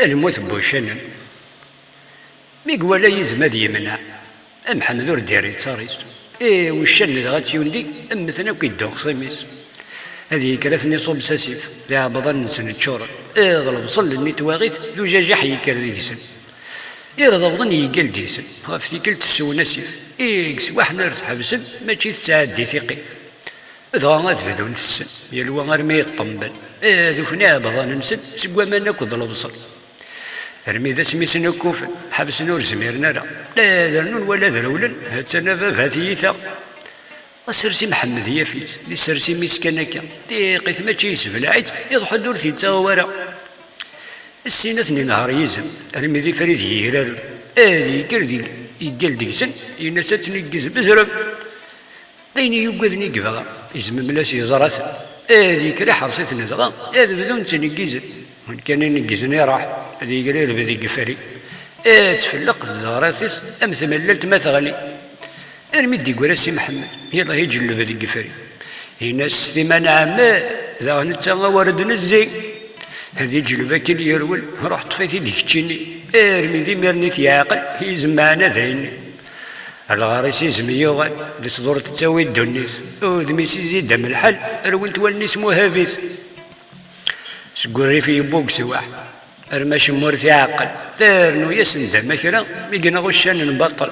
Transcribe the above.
الموت بوشنن ميقوالا يزمد يمنع محمد ور ديري تصاريس والشن غات يوندي مثلا كيدوخ صيميس هذه كلافني صوب ساسيف ذا بضن سنة شورا ضرب صل النتواغيث ذو جاجح يكال ديسن ضبضن يقال ديسن غافتي كلت السو نسيف كسوا حنا حبسن ماشي تسعدي ثقي ذا غاد بدون السن يلوى غير ما يطنبل ذو فنا بضن نسن سقوا ما ناكل البصر رمي ذا سميس نكوفن حبس نور زميرنا لا ذرنون ولا ذرولن هاتنا باب هاتيثا السرسي محمد هي فيت السرسي مسكنكا دقيت ماشي يسبلعيت يضحو الدور في ورا السينة نهار يزم رمي ذي فريد يهرر هذي كردي يقال ديسن ينسات نقز بزرب ديني يوقذني قبغا يزم ملاس يزرات هذي كرا حرصت نزغا هذا بدون تنقز وان كان ينقزني راح هذي قرير بذي قفري تفلق الزهراتيس ثمللت ما تغلي ارمي دي قراسي محمد يلا يجلب هذي قفري هنا السيمان عماء ذا نتا ورد نزي هذي جلبة كل يرول رحت فيتي ديكتشيني ارمي ذي مرنيت يعقل يزمانا ذيني الغارسي زميوغان ذي صدور تساوي الدنيس ودميسي زيد من الحل روينت والنيس مهابيث سقوري في بوك سواح ارماش مورتي عقل تارنو يسند مكرا ميقنا غشان نبطل